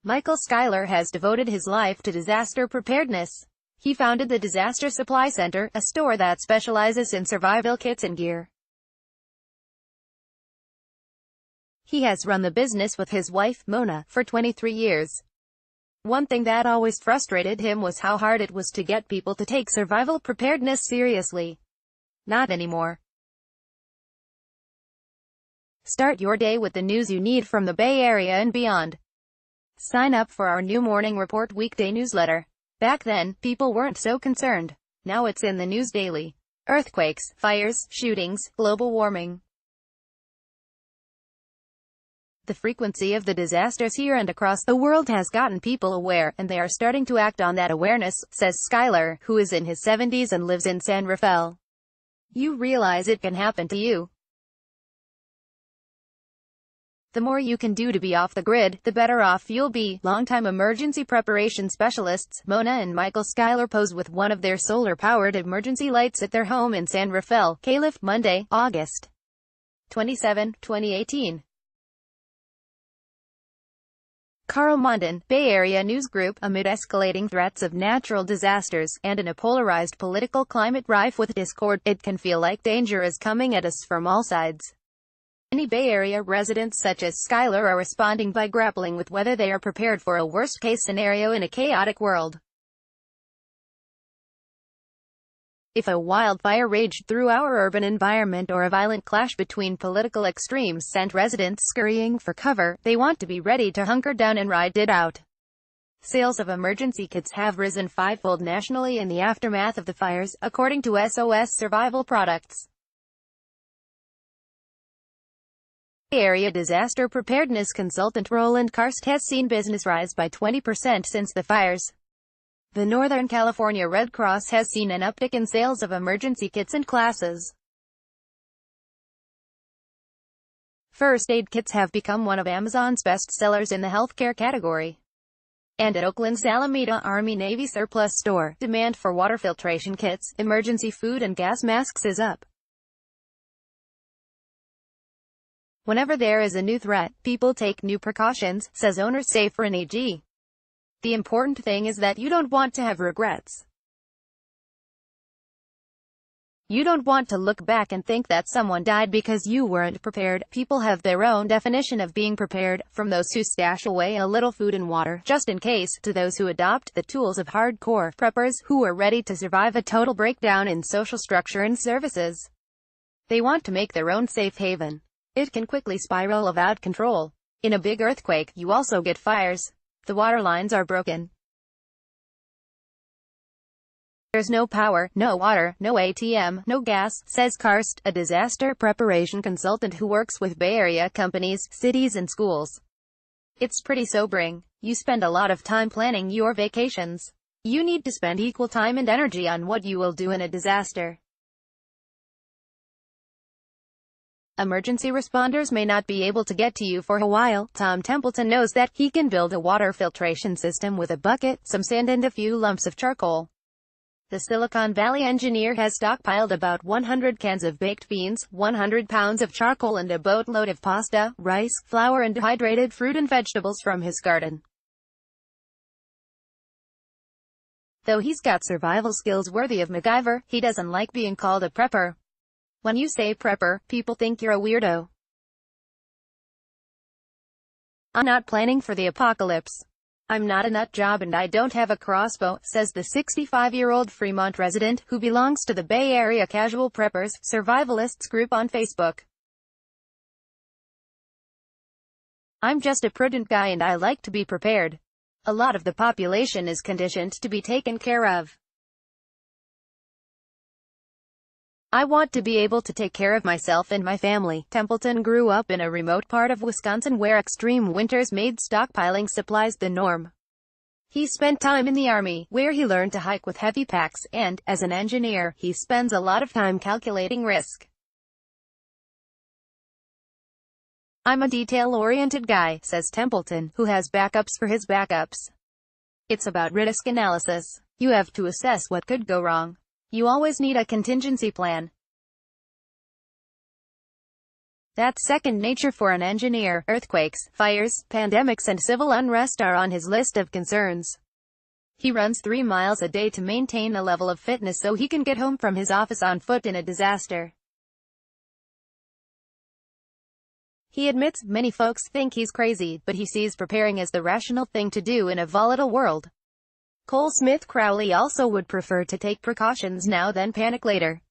Michael Schuyler has devoted his life to disaster preparedness. He founded the Disaster Supply Center, a store that specializes in survival kits and gear. He has run the business with his wife, Mona, for 23 years. One thing that always frustrated him was how hard it was to get people to take survival preparedness seriously. Not anymore. Start your day with the news you need from the Bay Area and beyond. Sign up for our new Morning Report weekday newsletter. Back then, people weren't so concerned. Now it's in the news daily. Earthquakes, fires, shootings, global warming. The frequency of the disasters here and across the world has gotten people aware, and they are starting to act on that awareness, says Schuyler, who is in his 70s and lives in San Rafael. You realize it can happen to you. The more you can do to be off the grid, the better off you'll be. Longtime emergency preparation specialists, Mona and Michael Schuyler, pose with one of their solar-powered emergency lights at their home in San Rafael, Calif, Monday, August 27, 2018. Carl Mondin, Bay Area News Group. Amid escalating threats of natural disasters, and in a polarized political climate rife with discord, it can feel like danger is coming at us from all sides. Many Bay Area residents such as Schuyler are responding by grappling with whether they are prepared for a worst-case scenario in a chaotic world. If a wildfire raged through our urban environment or a violent clash between political extremes sent residents scurrying for cover, they want to be ready to hunker down and ride it out. Sales of emergency kits have risen fivefold nationally in the aftermath of the fires, according to SOS Survival Products. Area disaster preparedness consultant Roland Karst has seen business rise by 20% since the fires. The Northern California Red Cross has seen an uptick in sales of emergency kits and classes. First aid kits have become one of Amazon's best sellers in the healthcare category. And at Oakland's Alameda Army-Navy surplus store, demand for water filtration kits, emergency food and gas masks is up. Whenever there is a new threat, people take new precautions, says owner Safer AG. The important thing is that you don't want to have regrets. You don't want to look back and think that someone died because you weren't prepared. People have their own definition of being prepared, from those who stash away a little food and water, just in case, to those who adopt the tools of hardcore preppers, who are ready to survive a total breakdown in social structure and services. They want to make their own safe haven. It can quickly spiral out of control. In a big earthquake, you also get fires. The water lines are broken. There's no power, no water, no ATM, no gas, says Karst, a disaster preparation consultant who works with Bay Area companies, cities and schools. It's pretty sobering. You spend a lot of time planning your vacations. You need to spend equal time and energy on what you will do in a disaster. Emergency responders may not be able to get to you for a while. Tom Templeton knows that. He can build a water filtration system with a bucket, some sand and a few lumps of charcoal. The Silicon Valley engineer has stockpiled about 100 cans of baked beans, 100 pounds of charcoal and a boatload of pasta, rice, flour and dehydrated fruit and vegetables from his garden. Though he's got survival skills worthy of MacGyver, he doesn't like being called a prepper. When you say prepper, people think you're a weirdo. I'm not planning for the apocalypse. I'm not a nut job and I don't have a crossbow, says the 65-year-old Fremont resident, who belongs to the Bay Area Casual Preppers, Survivalists group on Facebook. I'm just a prudent guy and I like to be prepared. A lot of the population is conditioned to be taken care of. I want to be able to take care of myself and my family. Templeton grew up in a remote part of Wisconsin where extreme winters made stockpiling supplies the norm. He spent time in the Army, where he learned to hike with heavy packs, and, as an engineer, he spends a lot of time calculating risk. I'm a detail-oriented guy, says Templeton, who has backups for his backups. It's about risk analysis. You have to assess what could go wrong. You always need a contingency plan. That's second nature for an engineer. Earthquakes, fires, pandemics and civil unrest are on his list of concerns. He runs 3 miles a day to maintain a level of fitness so he can get home from his office on foot in a disaster. He admits many folks think he's crazy, but he sees preparing as the rational thing to do in a volatile world. Cole Smith Crowley also would prefer to take precautions now than panic later.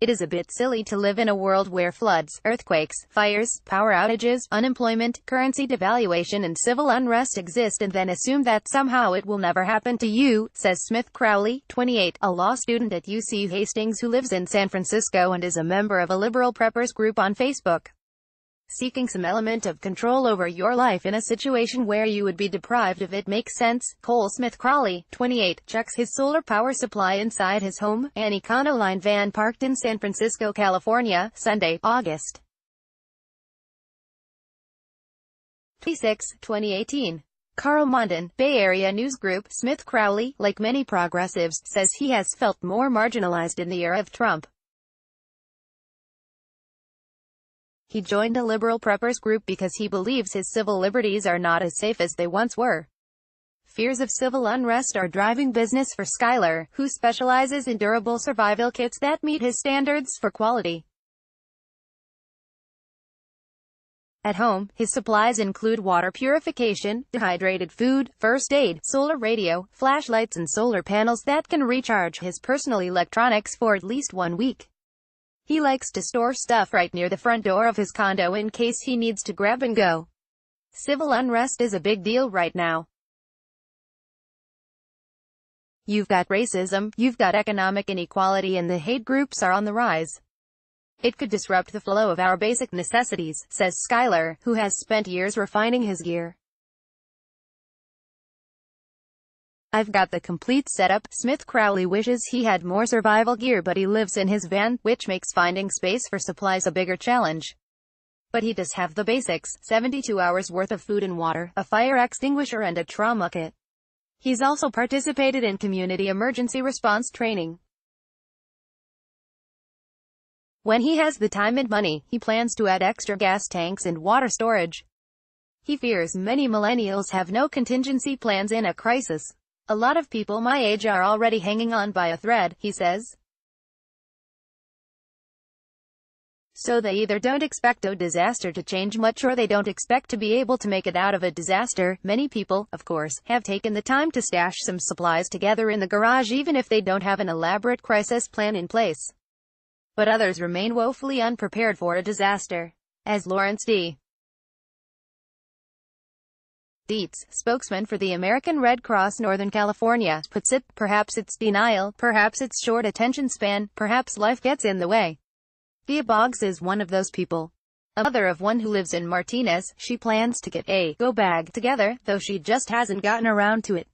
It is a bit silly to live in a world where floods, earthquakes, fires, power outages, unemployment, currency devaluation and civil unrest exist and then assume that somehow it will never happen to you, says Smith Crowley, 28, a law student at UC Hastings who lives in San Francisco and is a member of a liberal preppers group on Facebook. Seeking some element of control over your life in a situation where you would be deprived of it makes sense. Cole Smith Crowley, 28, checks his solar power supply inside his home, an Econoline van parked in San Francisco, California, Sunday, August 26, 2018. Carl Mondin, Bay Area News Group. Smith Crowley, like many progressives, says he has felt more marginalized in the era of Trump. He joined a liberal preppers group because he believes his civil liberties are not as safe as they once were. Fears of civil unrest are driving business for Skylar, who specializes in durable survival kits that meet his standards for quality. At home, his supplies include water purification, dehydrated food, first aid, solar radio, flashlights and solar panels that can recharge his personal electronics for at least 1 week. He likes to store stuff right near the front door of his condo in case he needs to grab and go. Civil unrest is a big deal right now. You've got racism, you've got economic inequality and the hate groups are on the rise. It could disrupt the flow of our basic necessities, says Skylar, who has spent years refining his gear. I've got the complete setup. Smith Crowley wishes he had more survival gear but he lives in his van, which makes finding space for supplies a bigger challenge. But he does have the basics, 72 hours worth of food and water, a fire extinguisher and a trauma kit. He's also participated in community emergency response training. When he has the time and money, he plans to add extra gas tanks and water storage. He fears many millennials have no contingency plans in a crisis. A lot of people my age are already hanging on by a thread, he says. So they either don't expect a disaster to change much or they don't expect to be able to make it out of a disaster. Many people, of course, have taken the time to stash some supplies together in the garage even if they don't have an elaborate crisis plan in place. But others remain woefully unprepared for a disaster. As Lawrence D. Dietz, spokesman for the American Red Cross Northern California, puts it, perhaps it's denial, perhaps it's short attention span, perhaps life gets in the way. Thea Boggs is one of those people. A mother of one who lives in Martinez, she plans to get a go bag together, though she just hasn't gotten around to it.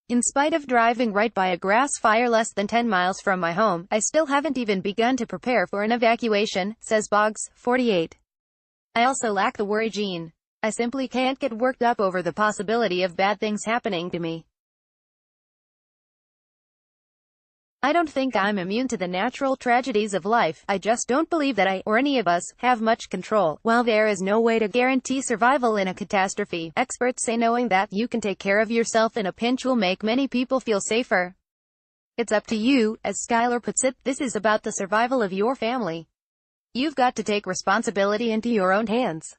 In spite of driving right by a grass fire less than 10 miles from my home, I still haven't even begun to prepare for an evacuation, says Boggs, 48. I also lack the worry gene. I simply can't get worked up over the possibility of bad things happening to me. I don't think I'm immune to the natural tragedies of life. I just don't believe that I, or any of us, have much control. While there is no way to guarantee survival in a catastrophe, experts say knowing that you can take care of yourself in a pinch will make many people feel safer. It's up to you, as Skylar puts it. This is about the survival of your family. You've got to take responsibility into your own hands.